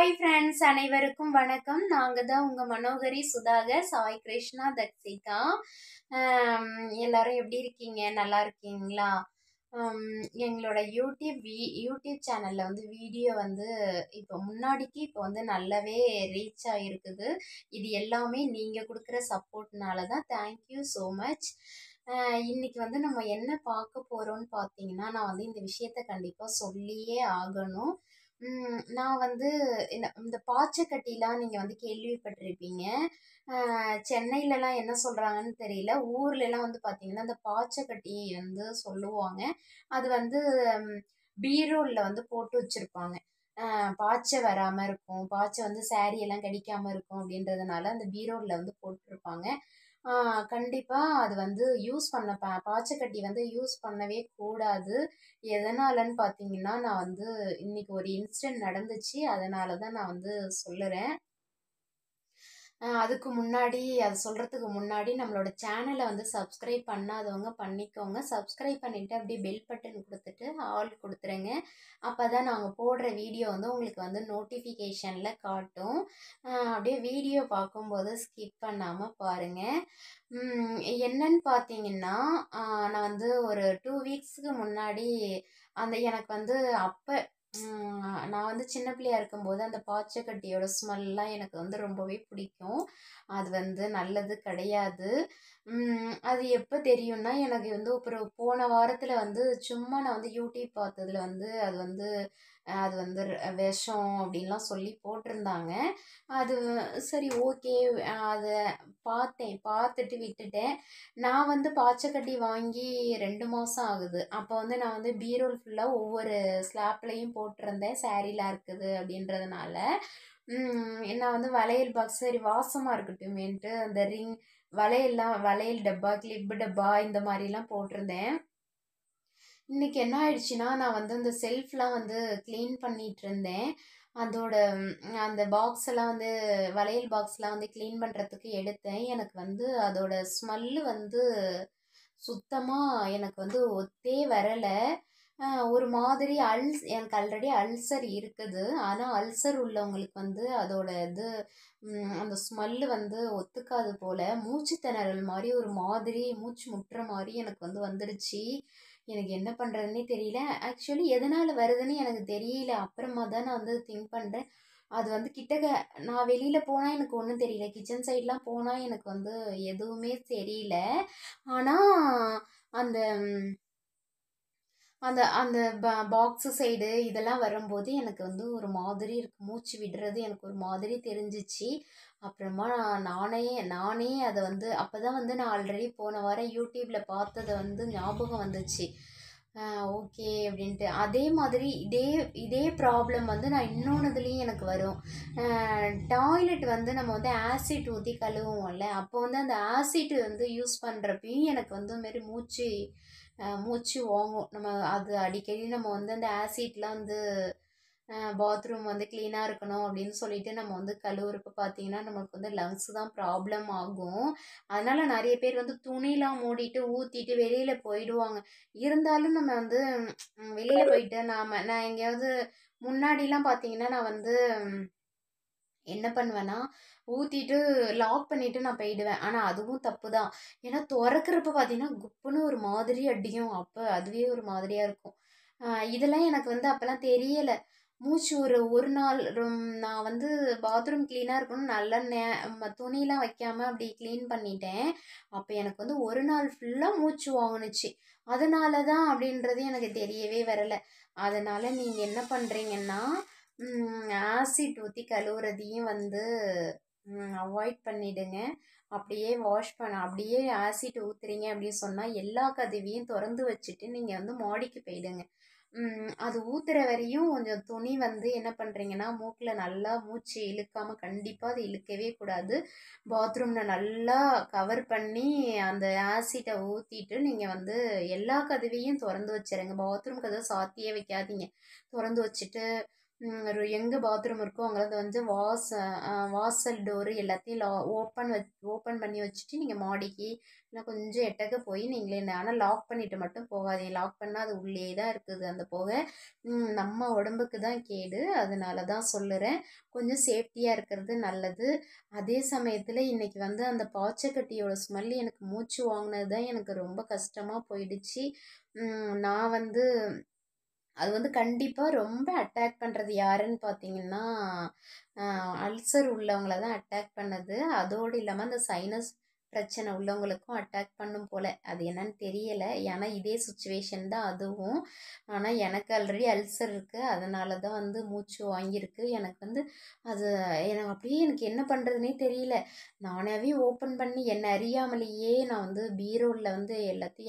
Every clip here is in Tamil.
ஹாய் ஃப்ரெண்ட்ஸ், அனைவருக்கும் வணக்கம். நாங்கள் தான் உங்கள் மனோகரி சுதாகர், சாய் கிருஷ்ணா தக்ஷிகா. எல்லாரும் எப்படி இருக்கீங்க? நல்லா இருக்கீங்களா? எங்களோட யூடியூப் சேனலில் வந்து வீடியோ வந்து இப்போ முன்னாடிக்கு இப்போ வந்து நல்லாவே ரீச் ஆகிருக்குது. இது எல்லாமே நீங்கள் கொடுக்குற சப்போர்ட்னால தான். Thank you so much. இன்னைக்கு வந்து நம்ம என்ன பார்க்க போகிறோம்னு பார்த்தீங்கன்னா, நான் வந்து இந்த விஷயத்த கண்டிப்பாக சொல்லியே ஆகணும். நான் வந்து இந்த பாச்சக்கட்டிலாம் நீங்கள் வந்து கேள்விப்பட்டிருப்பீங்க. சென்னையிலலாம் என்ன சொல்கிறாங்கன்னு தெரியல. ஊர்லலாம் வந்து பார்த்தீங்கன்னா இந்த பாச்சக்கட்டி வந்து சொல்லுவாங்க. அது வந்து பீரோவில் வந்து போட்டு வச்சுருப்பாங்க. பாய்ச்ச வராமல் இருக்கும், பாய்ச்ச வந்து சாரி எல்லாம் கடிக்காமல் இருக்கும் அப்படின்றதுனால அந்த பீரோவில் வந்து போட்டிருப்பாங்க. கண்டிப்பாக அது வந்து யூஸ் பண்ண பாச்சக்கட்டி வந்து யூஸ் பண்ணவே கூடாது. எதனாலன்னு பார்த்தீங்கன்னா, நான் வந்து இன்னைக்கு ஒரு இன்சிடென்ட் நடந்துச்சு. அதனால தான் நான் வந்து சொல்லுறேன். அதுக்கு முன்னாடி அது சொல்கிறதுக்கு முன்னாடி நம்மளோட சேனலை வந்து சப்ஸ்கிரைப் பண்ணாதவங்க பண்ணிக்கோங்க. சப்ஸ்கிரைப் பண்ணிவிட்டு அப்படியே பெல் பட்டன் கொடுத்துட்டு ஆல் கொடுத்துருங்க. அப்போ தான் நாங்கள் போடுற வீடியோ வந்து உங்களுக்கு வந்து நோட்டிஃபிகேஷனில் காட்டும். அப்படியே வீடியோ பார்க்கும்போது ஸ்கிப் பண்ணாமல் பாருங்கள். என்னன்னு பார்த்தீங்கன்னா, நான் வந்து ஒரு 2 வீக்ஸுக்கு முன்னாடி எனக்கு வந்து அப்போ நான் வந்து சின்ன பிள்ளையா இருக்கும்போது அந்த பாச்சக்கட்டியோட ஸ்மெல்லாம் எனக்கு வந்து ரொம்பவே பிடிக்கும். அது வந்து நல்லது கிடையாது. அது எப்போ தெரியும்னா, எனக்கு வந்து அப்புறம் போன வாரத்தில் வந்து சும்மா நான் வந்து யூடியூப் பார்த்ததுல வந்து அது வந்து விஷம் அப்படின்லாம் சொல்லி போட்டிருந்தாங்க. அது சரி, ஓகே. அதை பார்த்துட்டு விட்டுட்டேன். நான் வந்து பாச்சக்கட்டி வாங்கி 2 மாதம் ஆகுது. அப்போ வந்து நான் வந்து பீரோல் ஃபுல்லாக ஒவ்வொரு ஸ்லாப்லையும் போட்டிருந்தேன், சாரீலாம் இருக்குது அப்படின்றதுனால. நான் வந்து வளையல் பாக்ஸ் சரி வாசமாக இருக்கட்டுமேன்ட்டு அந்த ரிங் வளையல் டப்பா, கிளிப்பு டப்பா இந்த மாதிரிலாம் போட்டிருந்தேன். இன்னைக்கு என்ன ஆயிடுச்சுன்னா, நான் வந்து அந்த செல்ஃப்லாம் வந்து க்ளீன் பண்ணிட்டு இருந்தேன். அந்த பாக்ஸ் எல்லாம் வந்து வளையல் பாக்ஸ்லாம் வந்து க்ளீன் பண்ணுறதுக்கு எடுத்தேன். எனக்கு வந்து அதோட ஸ்மெல்லு வந்து சுத்தமாக எனக்கு வந்து ஒத்தே வரலை. ஒரு மாதிரி எனக்கு ஆல்ரெடி அல்சர் இருக்குது. ஆனால் அல்சர் உள்ளவங்களுக்கு வந்து அதோட அந்த ஸ்மெல்லு வந்து ஒத்துக்காது போல். மூச்சு திணறல் மாதிரி ஒரு மாதிரி மூச்சு முட்டுற மாதிரி எனக்கு வந்து வந்துடுச்சு. எனக்கு என்ன பண்ணுறதுன்னே தெரியல. ஆக்சுவலி எதனால் வருதுன்னு எனக்கு தெரியல. அப்புறமா தான் நான் வந்து திங்க் பண்ணுறேன். அது வந்து கிட்டக்க நான் வெளியில் போனால் எனக்கு ஒன்றும் தெரியல. கிச்சன் சைட்லாம் போனால் எனக்கு வந்து எதுவுமே தெரியல. ஆனால் அந்த அந்த அந்த பாக்ஸு சைடு இதெல்லாம் வரும்போது எனக்கு வந்து ஒரு மாதிரி இருக்குது. மூச்சு விடுறது எனக்கு ஒரு மாதிரி தெரிஞ்சிச்சு. அப்புறமா நானே அதை வந்து அப்போ தான் வந்து நான் ஆல்ரெடி போன வாரம் யூடியூப்பில் பார்த்ததை வந்து ஞாபகம் வந்துச்சு. ஓகே அப்படின்ட்டு. அதே மாதிரி இதே ப்ராப்ளம் வந்து நான் இன்னொன்றுதுலேயும் எனக்கு வரும். டாய்லெட் வந்து நம்ம வந்து ஆசிட் ஊற்றி கழுவுவோம்ல, அப்போ வந்து அந்த ஆசிட் வந்து யூஸ் பண்ணுறப்பையும் எனக்கு வந்து மாரி மூச்சு வாங்கும். நம்ம அது அடிக்கடி நம்ம வந்து அந்த ஆசிட்லாம் வந்து பாத்ரூம் வந்து க்ளீனாக இருக்கணும் அப்படின்னு சொல்லிட்டு நம்ம வந்து கழுவுறப்ப பார்த்தீங்கன்னா நமக்கு வந்து லங்ஸ் தான் ப்ராப்ளம் ஆகும். அதனால் நிறைய பேர் வந்து துணிலாம் மூடிட்டு ஊற்றிட்டு வெளியில் போயிடுவாங்க. இருந்தாலும் நம்ம வந்து வெளியில் போயிட்டு நான் எங்கேயாவது முன்னாடிலாம் பார்த்தீங்கன்னா நான் வந்து என்ன பண்ணுவேன்னா, ஊற்றிட்டு லாக் பண்ணிவிட்டு நான் போயிடுவேன். ஆனால் அதுவும் தப்பு தான். ஏன்னா திறக்கிறப்ப பார்த்தீங்கன்னா குப்புன்னு ஒரு மாதிரி அடிக்கும். அப்போ அதுவே ஒரு மாதிரியாக இருக்கும். இதெல்லாம் எனக்கு வந்து அப்போல்லாம் தெரியலை. மூச்சு ஒரு நாள் நான் வந்து பாத்ரூம் க்ளீனாக இருக்கணும்னு நல்லா துணிலாம் வைக்காமல் அப்படி க்ளீன் பண்ணிட்டேன். அப்போ எனக்கு வந்து ஒரு நாள் ஃபுல்லாக மூச்சு வாங்குனுச்சு. அதனால தான் அப்படின்றது எனக்கு தெரியவே வரலை. அதனால் நீங்கள் என்ன பண்ணுறீங்கன்னா, ஆசிட் ஊற்றி கழுவுறதையும் வந்து அவாய்ட் பண்ணிவிடுங்க. அப்படியே ஆசிட் ஊற்றுறீங்க அப்படின்னு சொன்னால் எல்லா கதவையும் திறந்து வச்சுட்டு நீங்கள் வந்து மாடிக்கு போயிடுங்க. அது ஊற்றுற வரையும் கொஞ்சம் துணி வந்து என்ன பண்ணுறீங்கன்னா, மூக்கில் நல்லா மூச்சு இழுக்காமல், கண்டிப்பாக அது இழுக்கவே கூடாது. பாத்ரூமில் நல்லா கவர் பண்ணி அந்த ஆசிட்டை ஊற்றிட்டு நீங்கள் வந்து எல்லா கதவையும் திறந்து வச்சுருங்க. பாத்ரூம் கதவை சாத்தியே வைக்காதீங்க. திறந்து வச்சுட்டு எங்கே பாத்ரூம் இருக்கோ அங்கே வந்து வாசல் டோரு எல்லாத்தையும் ஓப்பன் பண்ணி வச்சுட்டு நீங்கள் மாடிக்கு இல்லை கொஞ்சம் எட்டக்க போய் நீங்களே ஆனால் லாக் பண்ணிட்டு மட்டும் போகாதீங்க. லாக் பண்ணால் அது உள்ளே தான் இருக்குது அந்த புகை. நம்ம உடம்புக்கு தான் கேடு. அதனால தான் சொல்லுறேன், கொஞ்சம் சேஃப்டியாக இருக்கிறது நல்லது. அதே சமயத்தில் இன்னைக்கு வந்து அந்த பாச்சக்கட்டியோட ஸ்மெல் எனக்கு மூச்சு வாங்கினது தான் எனக்கு ரொம்ப கஷ்டமாக போயிடுச்சு. நான் வந்து அது வந்து கண்டிப்பாக ரொம்ப அட்டாக் பண்ணுறது யாருன்னு பார்த்தீங்கன்னா அல்சர் உள்ளவங்கள தான் அட்டாக் பண்ணுது. அதோடு இல்லாமல் அந்த சைனஸ் பிரச்சனை உள்ளவங்களுக்கும் அட்டாக் பண்ணும் போல். அது என்னன்னு தெரியலை, ஏன்னா இதே சுச்சுவேஷன் தான் அதுவும். ஆனால் எனக்கு ஆல்ரெடி அல்சர் இருக்குது, அதனால தான் வந்து மூச்சு வாங்கியிருக்கு. எனக்கு வந்து அது எனக்கு என்ன பண்ணுறதுனே தெரியல. நானாவே ஓப்பன் பண்ணி என்னை அறியாமலேயே நான் வந்து பீரோவில் வந்து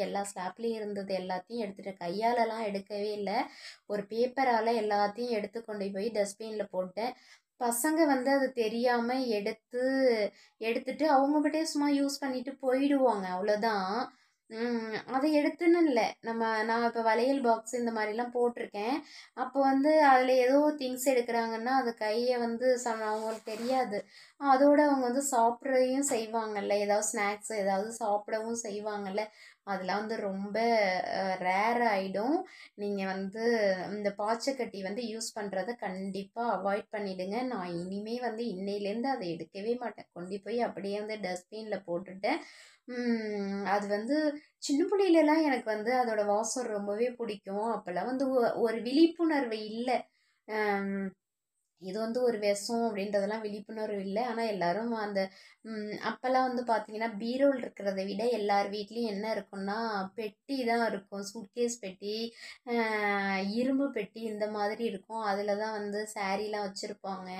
எல்லா ஸ்லாப்லேயும் இருந்தது எல்லாத்தையும் எடுத்துட்டேன். கையாலலாம் எடுக்கவே இல்லை, ஒரு பேப்பரால் எல்லாத்தையும் எடுத்து கொண்டு போய் டஸ்ட்பினில் போட்டேன். பசங்க வந்து அது தெரியாமல் எடுத்துட்டு அவங்க மட்டும் சும்மா யூஸ் பண்ணிட்டு போயிடுவாங்க, அவ்வளோதான். அதை எடுத்துன்னு இல்லை, நான் இப்போ வளையல் பாக்ஸ் இந்த மாதிரிலாம் போட்டிருக்கேன். அப்போ வந்து அதில் ஏதோ திங்ஸ் எடுக்கிறாங்கன்னா அது கையை வந்து அவங்களுக்கு தெரியாது. அதோடு அவங்க வந்து சாப்பிட்றதையும் செய்வாங்கல்ல, ஏதாவது ஸ்நாக்ஸ் ஏதாவது சாப்பிடவும் செய்வாங்கல்ல, அதெல்லாம் வந்து ரொம்ப ரேர் ஆகிடும். நீங்கள் வந்து இந்த பாச்சக்கட்டி வந்து யூஸ் பண்ணுறத கண்டிப்பாக அவாய்ட் பண்ணிவிடுங்க. நான் இனிமேல் வந்து இன்னையிலேருந்து அதை எடுக்கவே மாட்டேன். கொண்டு போய் அப்படியே வந்து டஸ்ட்பினில் போட்டுட்டேன். அது வந்து சின்ன பிள்ளையிலலாம் எனக்கு வந்து அதோட வாசம் ரொம்பவே பிடிக்கும். அப்போல்லாம் வந்து ஒரு விழிப்புணர்வு இல்லை, இது வந்து ஒரு விஷம் அப்படின்றதெல்லாம் விழிப்புணர்வு இல்லை. ஆனால் எல்லாரும் அந்த அப்போல்லாம் வந்து பார்த்தீங்கன்னா பீரோல் இருக்கிறத விட எல்லார் வீட்லேயும் என்ன இருக்குன்னா பெட்டி தான் இருக்கும். சூட்கேஸ் பெட்டி, இரும்பு பெட்டி இந்த மாதிரி இருக்கும். அதில் தான் வந்து சாரீலாம் வச்சுருப்பாங்க.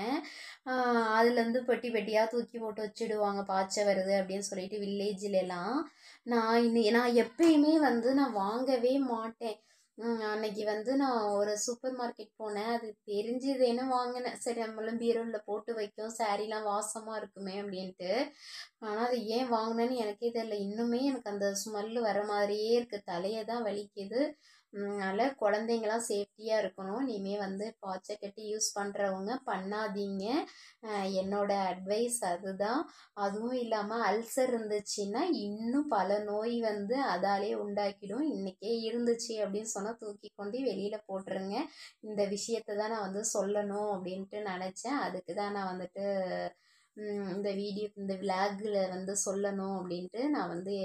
அதுலேருந்து பெட்டி பெட்டியாக தூக்கி போட்டு வச்சுடுவாங்க, பாய்ச்ச வருது அப்படின்னு சொல்லிட்டு வில்லேஜ்லலாம். நான் எப்பயுமே வந்து நான் வாங்கவே மாட்டேன். அன்னைக்கு வந்து நான் ஒரு சூப்பர் மார்க்கெட் போனேன், அது தெரிஞ்சுதுன்னு வாங்கினேன். சரி நம்மளும் பீரோவில் போட்டு வைக்கும், சாரீலாம் வாசமாக இருக்குமே அப்படின்ட்டு. ஆனால் அது ஏன் வாங்கினேன்னு எனக்கே தெரியல. இன்னுமே எனக்கு அந்த ஸ்மெல்லு வர மாதிரியே இருக்குது, தலையை தான் வலிக்குது. அதனால் குழந்தைங்களாம் சேஃப்டியாக இருக்கணும். இனிமேல் வந்து பாச்சக்கட்டி யூஸ் பண்ணுறவங்க பண்ணாதீங்க, என்னோட அட்வைஸ் அதுதான். அதுவும் இல்லாமல் அல்சர் இருந்துச்சுன்னா இன்னும் பல நோய் வந்து அதாலே உண்டாக்கிடும். இன்றைக்கே இருந்துச்சு அப்படின்னு சொன்னால் தூக்கி கொண்டு வெளியில் போட்டுருங்க. இந்த விஷயத்தை தான் நான் வந்து சொல்லணும் அப்படின்ட்டு நினச்சேன். அதுக்கு தான் நான் வந்துட்டு இந்த விளாகில் வந்து சொல்லணும் அப்படின்ட்டு நான் வந்து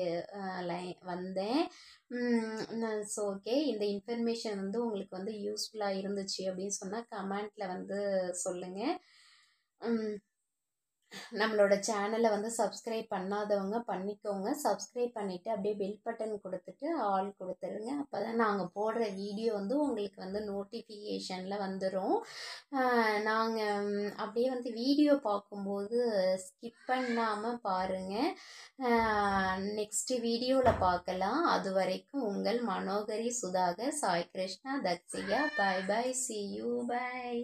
வந்தேன். ஸோ ஓகே, இந்த இன்ஃபர்மேஷன் வந்து உங்களுக்கு வந்து யூஸ்ஃபுல்லாக இருந்துச்சு அப்படின்னு சொன்னால் கமெண்ட்டில் வந்து சொல்லுங்கள். நம்மளோட சேனலை வந்து சப்ஸ்கிரைப் பண்ணாதவங்க பண்ணிக்கோங்க. சப்ஸ்கிரைப் பண்ணிவிட்டு அப்படியே பெல் பட்டன் கொடுத்துட்டு ஆல் கொடுத்துருங்க. அப்போ தான் நாங்கள் போடுற வீடியோ வந்து உங்களுக்கு வந்து நோட்டிஃபிகேஷனில் வந்துடும். நாங்கள் அப்படியே வந்து வீடியோ பார்க்கும்போது ஸ்கிப் பண்ணாமல் பாருங்கள். நெக்ஸ்ட் வீடியோவில் பார்க்கலாம். அது வரைக்கும் உங்கள் மனோகரி சுதாகர், சாய் கிருஷ்ணா, தக்ஷிகா. பாய் பாய், see you, bye.